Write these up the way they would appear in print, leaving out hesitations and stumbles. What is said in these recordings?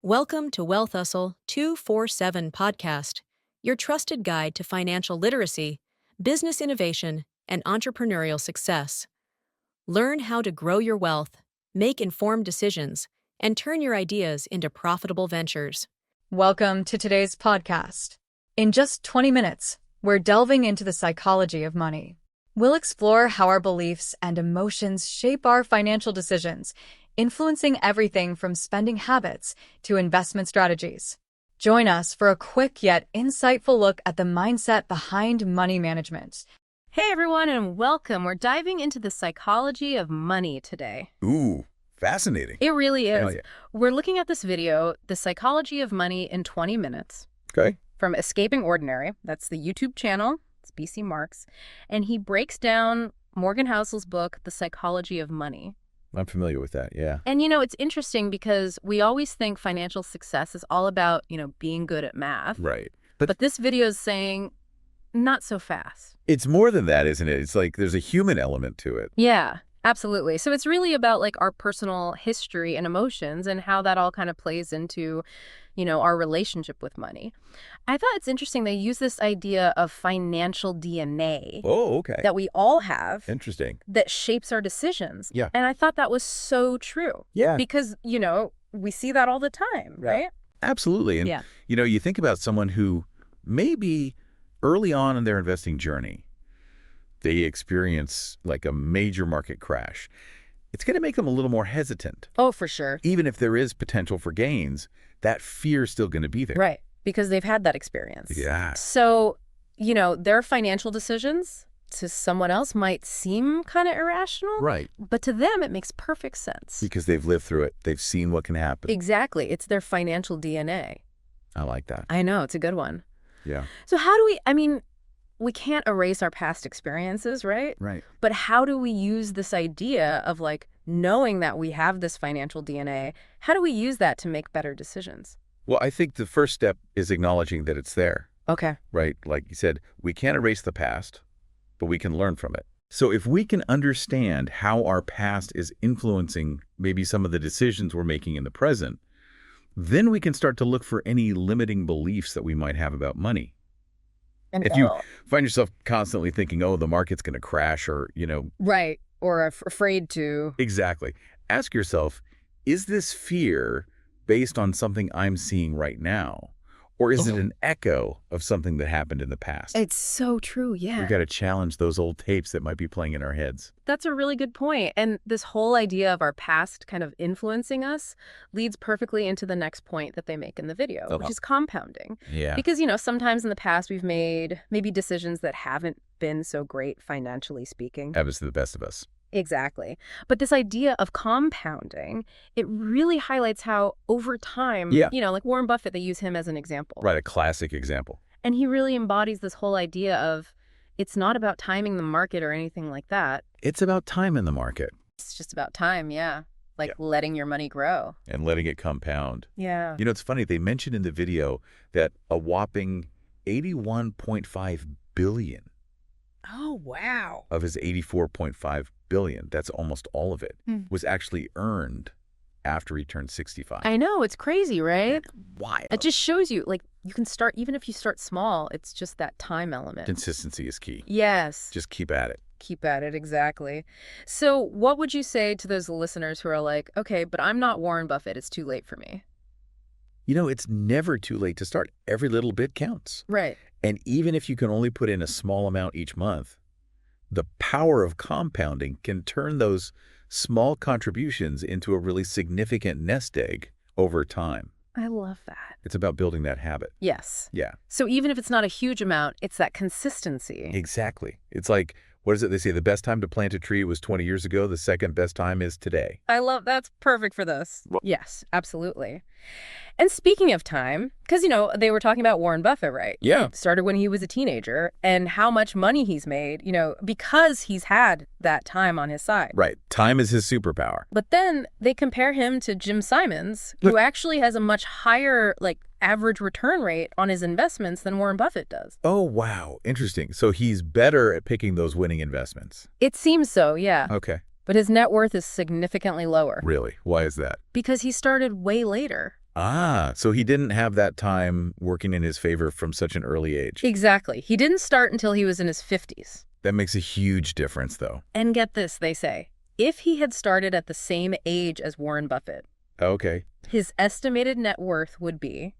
Welcome to Wealth Hustle 247 podcast, your trusted guide to financial literacy, business innovation, and entrepreneurial success. Learn how to grow your wealth, make informed decisions, and turn your ideas into profitable ventures. Welcome to today's podcast. In just 20 minutes, we're delving into the psychology of money. We'll explore how our beliefs and emotions shape our financial decisions, influencing everything from spending habits to investment strategies. Join us for a quick yet insightful look at the mindset behind money management. Hey everyone, and welcome. We're diving into the psychology of money today. Ooh, fascinating. It really is. Hell yeah. We're looking at this video, The Psychology of Money in 20 Minutes, Okay. from Escaping Ordinary. That's the YouTube channel. It's BC Marks. And he breaks down Morgan Housel's book, The Psychology of Money. I'm familiar with that, yeah. And, you know, it's interesting because we always think financial success is all about, being good at math. Right. But this video is saying, not so fast. It's more than that, isn't it? It's like there's a human element to it. Yeah, absolutely. So it's really about like our personal history and emotions and how that all kind of plays into, our relationship with money. I thought it's interesting they use this idea of financial DNA Oh, okay. that we all have Interesting. that shapes our decisions. Yeah. And I thought that was so true. Yeah. Because, we see that all the time, right? Absolutely. And, Yeah. You think about someone who maybe early on in their investing journey, they experience like a major market crash. It's going to make them a little more hesitant. Oh, for sure. Even if there is potential for gains, that fear is still going to be there. Right. Because they've had that experience. Yeah. So, their financial decisions to someone else might seem kind of irrational. Right. But to them, it makes perfect sense. Because they've lived through it. They've seen what can happen. Exactly. It's their financial DNA. I like that. I know. It's a good one. Yeah. So how do we can't erase our past experiences, right? Right. But how do we use this idea of like knowing that we have this financial DNA? How do we use that to make better decisions? Well, I think the first step is acknowledging that it's there, Okay. right? Like you said, we can't erase the past, but we can learn from it. So if we can understand how our past is influencing maybe some of the decisions we're making in the present, then we can start to look for any limiting beliefs that we might have about money. And If you find yourself constantly thinking, oh, the market's going to crash or, right. Or afraid to. Exactly. Ask yourself, is this fear based on something I'm seeing right now? Or is it an echo of something that happened in the past? It's so true. Yeah. We've got to challenge those old tapes that might be playing in our heads. That's a really good point. And this whole idea of our past kind of influencing us leads perfectly into the next point that they make in the video, which is compounding. Yeah. Because, sometimes in the past we've made maybe decisions that haven't been so great financially speaking. Happens to the best of us. Exactly. But this idea of compounding, it really highlights how over time, like Warren Buffett, they use him as an example. Right, a classic example. And he really embodies this whole idea of it's not about timing the market or anything like that. It's about time in the market. It's just about time, yeah. Like letting your money grow. And letting it compound. Yeah. It's funny, they mentioned in the video that a whopping $81.5 billion Oh, wow. of his $84.5 billion, that's almost all of it, was actually earned after he turned 65. I know, it's crazy, right? Wild. It just shows you, like, you can start, even if you start small, it's just that time element. Consistency is key. Yes. Just keep at it. Keep at it, exactly. So what would you say to those listeners who are like, okay, but I'm not Warren Buffett, it's too late for me? It's never too late to start. Every little bit counts. Right. And even if you can only put in a small amount each month, the power of compounding can turn those small contributions into a really significant nest egg over time. I love that. It's about building that habit. Yes. Yeah. So even if it's not a huge amount, it's that consistency. Exactly. It's like, what is it? They say the best time to plant a tree was 20 years ago. The second best time is today. I love that's perfect for this. Yes, absolutely. And speaking of time, because, they were talking about Warren Buffett, right? Yeah. It started when he was a teenager and how much money he's made, because he's had that time on his side. Right. Time is his superpower. But then they compare him to Jim Simons, who actually has a much higher, average return rate on his investments than Warren Buffett does. Oh, wow. Interesting. So he's better at picking those winning investments. It seems so, yeah. Okay. But his net worth is significantly lower. Really? Why is that? Because he started way later. Ah, so he didn't have that time working in his favor from such an early age. Exactly. He didn't start until he was in his 50s. That makes a huge difference, though. And get this, they say, if he had started at the same age as Warren Buffett, Okay. his estimated net worth would be,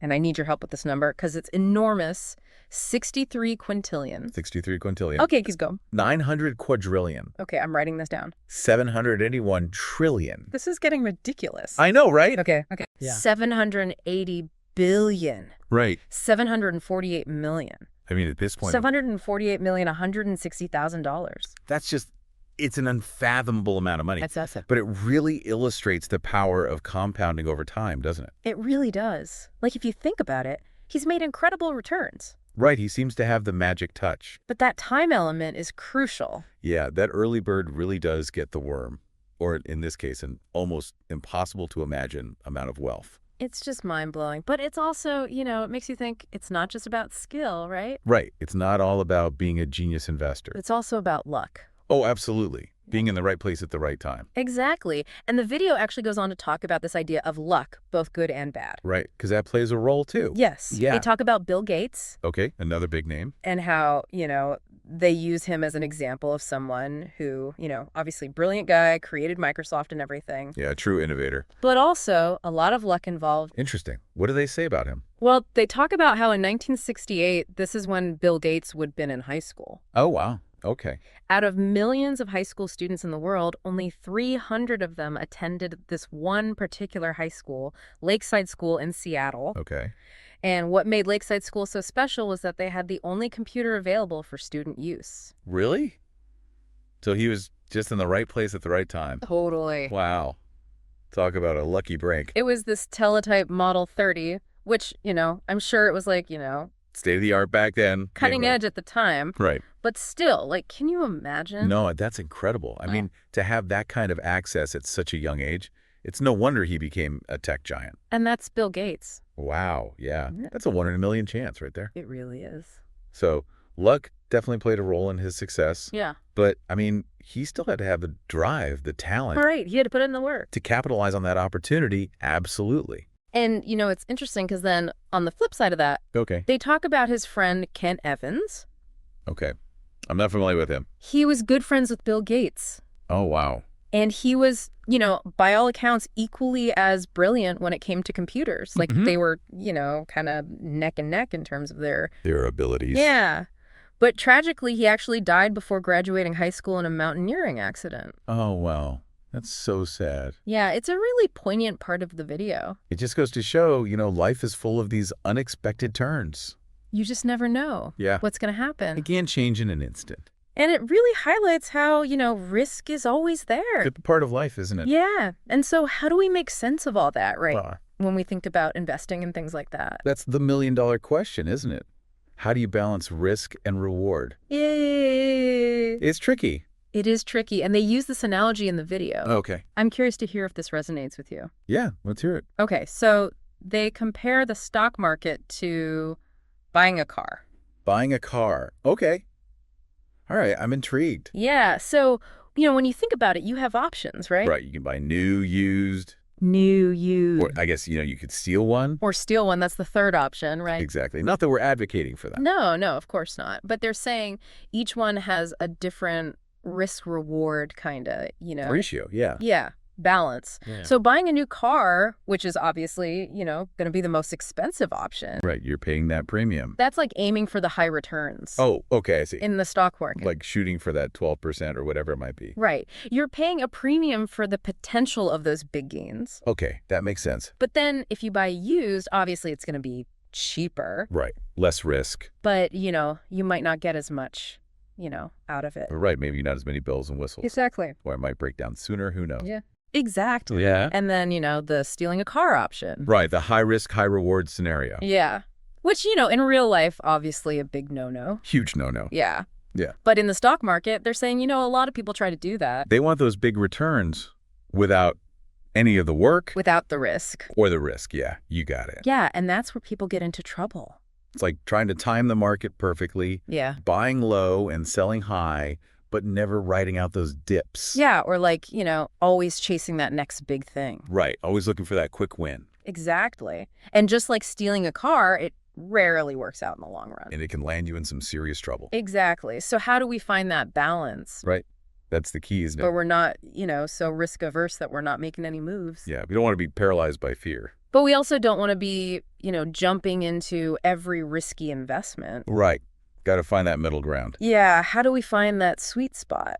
and I need your help with this number because it's enormous, 63 quintillion. 63 quintillion. Okay, keep going. 900 quadrillion. Okay, I'm writing this down. 781 trillion. This is getting ridiculous. I know, right? Okay. Yeah. 780 billion. Right. 748 million. I mean, at this point, 748 million, $160,000. that's just, it's an unfathomable amount of money. That's awesome. But it really illustrates the power of compounding over time, doesn't it? It really does. Like, if you think about it, he's made incredible returns. Right, he seems to have the magic touch. But that time element is crucial. Yeah, that early bird really does get the worm, or in this case, an almost impossible to imagine amount of wealth. It's just mind-blowing. But it's also, it makes you think it's not just about skill, right? Right, it's not all about being a genius investor. It's also about luck. Oh, absolutely. Being in the right place at the right time. Exactly. And the video actually goes on to talk about this idea of luck, both good and bad. Right, because that plays a role too. Yes. Yeah. They talk about Bill Gates Okay, another big name. and how, they use him as an example of someone who, obviously brilliant guy, created Microsoft and everything. Yeah, true innovator. But also a lot of luck involved. Interesting. What do they say about him? Well, they talk about how in 1968, this is when Bill Gates would have been in high school. Oh, wow. Okay. Out of millions of high school students in the world, only 300 of them attended this one particular high school, Lakeside School in Seattle. Okay. And what made Lakeside School so special was that they had the only computer available for student use. Really? So he was just in the right place at the right time. Totally. Wow. Talk about a lucky break. It was this teletype Model 30, which, I'm sure it was like, State of the art back then. cutting Yeah, edge at the time. Right. But still, like, can you imagine? No, that's incredible. I mean, to have that kind of access at such a young age, it's no wonder he became a tech giant. And that's Bill Gates. Wow. Yeah. Yeah. That's a 1 in a million chance right there. It really is. So luck definitely played a role in his success. Yeah. But, I mean, he still had to have the drive, the talent All right. He had to put in the work. to capitalize on that opportunity. Absolutely. And, it's interesting because then on the flip side of that, Okay. they talk about his friend Kent Evans. Okay. I'm not familiar with him. He was good friends with Bill Gates. Oh, wow. And he was, by all accounts, equally as brilliant when it came to computers. Like, Mhm. they were, kind of neck and neck in terms of their... Their abilities. Yeah. But tragically, he actually died before graduating high school in a mountaineering accident. Oh, wow. That's so sad. Yeah, it's a really poignant part of the video. It just goes to show, life is full of these unexpected turns. You just never know Yeah. what's going to happen. It can change in an instant. And it really highlights how, risk is always there. Good part of life, isn't it? Yeah. And so how do we make sense of all that, right? Well, When we think about investing and things like that. that's the million-dollar question, isn't it? How do you balance risk and reward? Yeah. It's tricky. It is tricky. And they use this analogy in the video. Okay. I'm curious to hear if this resonates with you. Yeah, let's hear it. Okay. So they compare the stock market to buying a car. Buying a car. Okay. All right, I'm intrigued. Yeah. So, when you think about it, you have options, right? Right, you can buy new, used, New, used. or I guess, you could steal one. Or steal one. That's the third option, right? Exactly. Not that we're advocating for that. No, of course not. But they're saying each one has a different risk reward kind of, Ratio, yeah. Yeah, balance. Yeah. So buying a new car, which is obviously, going to be the most expensive option, Right, you're paying that premium. that's like aiming for the high returns Oh, okay, I see. in the stock market. Like shooting for that 12% or whatever it might be. Right. You're paying a premium for the potential of those big gains. Okay, that makes sense. But then if you buy used, obviously it's going to be cheaper, Right, less risk. but, you might not get as much, out of it. Right, maybe not as many bells and whistles. Exactly. Or it might break down sooner, who knows? Yeah. Exactly. Yeah. And then, the stealing a car option. Right, the high risk, high reward scenario. Yeah. Which, in real life, obviously a big no-no. Huge no-no. Yeah. Yeah. But in the stock market, they're saying, a lot of people try to do that They want those big returns without any of the work without the risk. or the risk. Yeah, you got it. Yeah. And that's where people get into trouble. It's like trying to time the market perfectly, Yeah. buying low and selling high, but never riding out those dips. Yeah. Or like, always chasing that next big thing. Right, always looking for that quick win. Exactly. And just like stealing a car, it rarely works out in the long run. And it can land you in some serious trouble. Exactly. So how do we find that balance? Right. That's the key, isn't But it? we're not, so risk averse that we're not making any moves. Yeah, we don't want to be paralyzed by fear. But we also don't want to be, jumping into every risky investment. Right. Got to find that middle ground. Yeah. How do we find that sweet spot?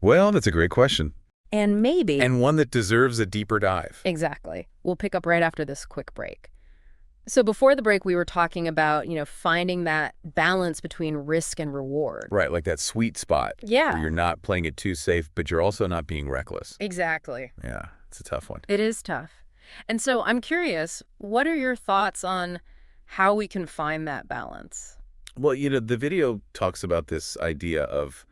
Well, that's a great question. And maybe. And one that deserves a deeper dive. Exactly. We'll pick up right after this quick break. So before the break, we were talking about, finding that balance between risk and reward. Right, like that sweet spot. Yeah. Where you're not playing it too safe, but you're also not being reckless. Exactly. Yeah, it's a tough one. It is tough. And so I'm curious, what are your thoughts on how we can find that balance? Well, the video talks about this idea of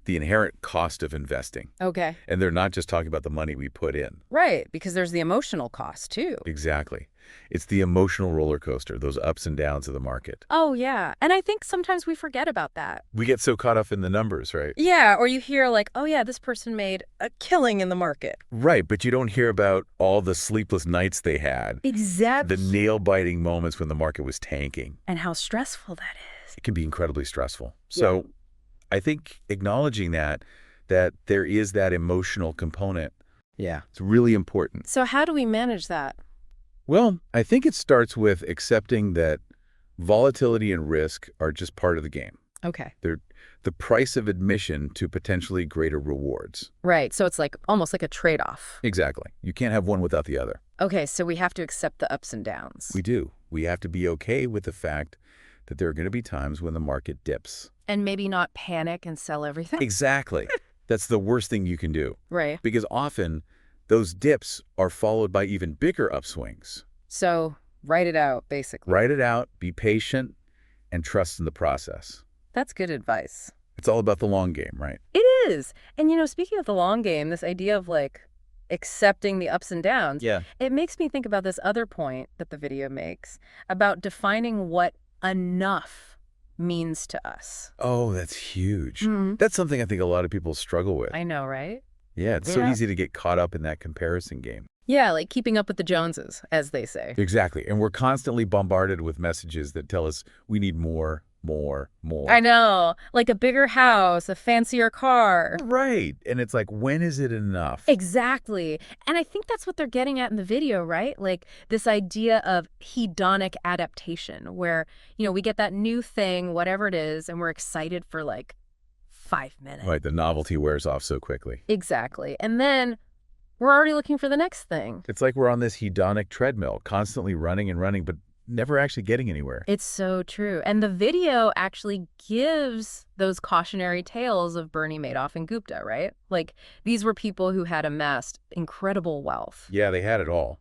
the inherent cost of investing. Okay. And they're not just talking about the money we put in. Right, because there's the emotional cost too. Exactly. It's the emotional roller coaster, those ups and downs of the market. Oh, yeah. And I think sometimes we forget about that. We get so caught up in the numbers, right? Yeah, or you hear like, oh, yeah, this person made a killing in the market. Right, but you don't hear about all the sleepless nights they had. Exactly. The nail-biting moments when the market was tanking. And how stressful that is. It can be incredibly stressful. So I think acknowledging that there is that emotional component. Yeah. It's really important. So how do we manage that? Well, I think it starts with accepting that volatility and risk are just part of the game. Okay. They're the price of admission to potentially greater rewards. Right. So it's like almost like a trade-off. Exactly. You can't have one without the other. Okay. So we have to accept the ups and downs. We do. We have to be okay with the fact that there are going to be times when the market dips. And maybe not panic and sell everything. Exactly. That's the worst thing you can do. Right. Because often those dips are followed by even bigger upswings. So write it out, basically. Write it out, be patient, and trust in the process. That's good advice. It's all about the long game, right? It is. And, speaking of the long game, this idea of like accepting the ups and downs, Yeah. it makes me think about this other point that the video makes about defining what enough means to us. Oh, that's huge. Mhm. That's something I think a lot of people struggle with. I know, right? Yeah, it's so Yeah. easy to get caught up in that comparison game. Yeah, like keeping up with the Joneses, as they say. Exactly. And we're constantly bombarded with messages that tell us we need more, more, more. I know. Like a bigger house, a fancier car. Right. And it's like, when is it enough? Exactly. And I think that's what they're getting at in the video, right? Like this idea of hedonic adaptation where, we get that new thing, whatever it is, and we're excited for like 5 minutes. Right. The novelty wears off so quickly. Exactly. And then we're already looking for the next thing. It's like we're on this hedonic treadmill, constantly running and running, but never actually getting anywhere. It's so true. And the video actually gives those cautionary tales of Bernie Madoff and Gupta, right? Like these were people who had amassed incredible wealth. Yeah, they had it all.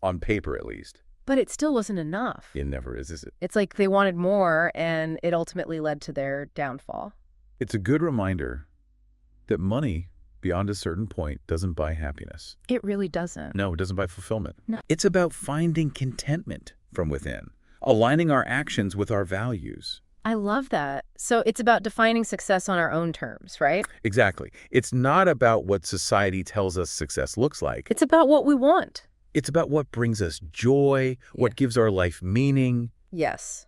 On paper, at least. But it still wasn't enough. It never is it? It's like they wanted more, and it ultimately led to their downfall. It's a good reminder that money, beyond a certain point, doesn't buy happiness. It really doesn't. No, it doesn't buy fulfillment. No. It's about finding contentment from within, aligning our actions with our values. I love that. So it's about defining success on our own terms, right? Exactly. It's not about what society tells us success looks like. It's about what we want. It's about what brings us joy, what gives our life meaning. Yes.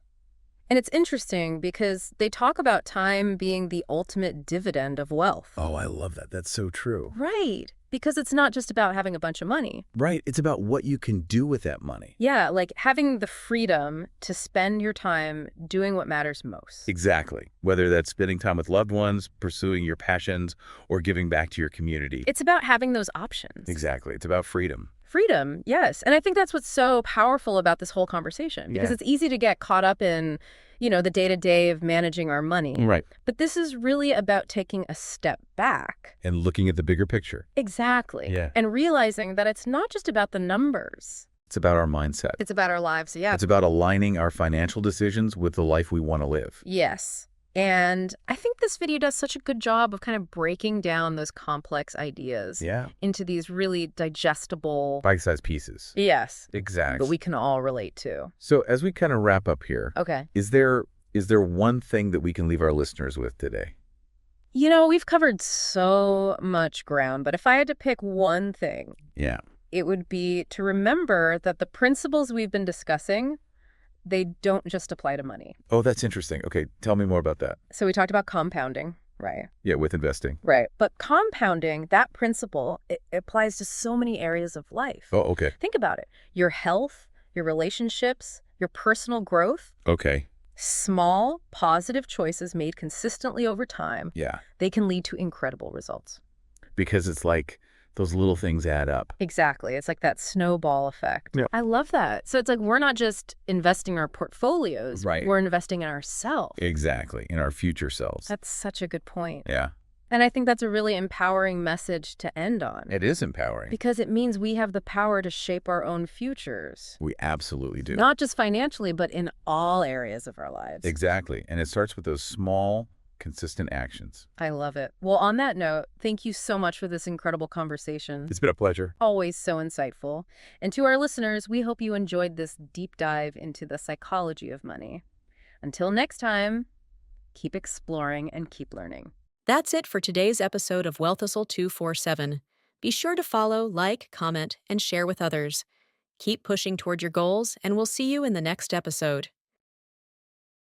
And it's interesting because they talk about time being the ultimate dividend of wealth. Oh, I love that. That's so true. Right. Because it's not just about having a bunch of money. Right. It's about what you can do with that money. Yeah, like having the freedom to spend your time doing what matters most. Exactly. Whether that's spending time with loved ones, pursuing your passions, or giving back to your community. It's about having those options. Exactly. It's about freedom. Freedom, yes. And I think that's what's so powerful about this whole conversation because it's easy to get caught up in, the day-to-day of managing our money. Right. But this is really about taking a step back. And looking at the bigger picture. Exactly. Yeah. And realizing that it's not just about the numbers. It's about our mindset. It's about our lives, yeah. It's about aligning our financial decisions with the life we want to live. Yes. And I think this video does such a good job of kind of breaking down those complex ideas into these really digestible Bite-sized pieces. Yes. Exactly. But we can all relate to. So as we kind of wrap up here, Okay. is there one thing that we can leave our listeners with today? We've covered so much ground, but if I had to pick one thing, Yeah. it would be to remember that the principles we've been discussing, they don't just apply to money. Oh, that's interesting. Okay, tell me more about that. So we talked about compounding, right? Yeah, with investing. Right. But compounding, that principle, it applies to so many areas of life. Oh, okay. Think about it. Your health, your relationships, your personal growth, Okay. small, positive choices made consistently over time, Yeah, they can lead to incredible results. because it's like those little things add up. Exactly. It's like that snowball effect. Yeah. I love that. So it's like we're not just investing our portfolios. Right. We're investing in ourselves. Exactly, in our future selves. That's such a good point. Yeah, And I think that's a really empowering message to end on. it is empowering. Because it means we have the power to shape our own futures. We absolutely do. Not just financially, but in all areas of our lives. Exactly, and it starts with those small, consistent actions. I love it. Well, on that note, thank you so much for this incredible conversation. It's been a pleasure. Always so insightful. And to our listeners, we hope you enjoyed this deep dive into the psychology of money. Until next time, keep exploring and keep learning. That's it for today's episode of Wealth Hustle 247. Be sure to follow, like, comment, and share with others. Keep pushing toward your goals, and we'll see you in the next episode.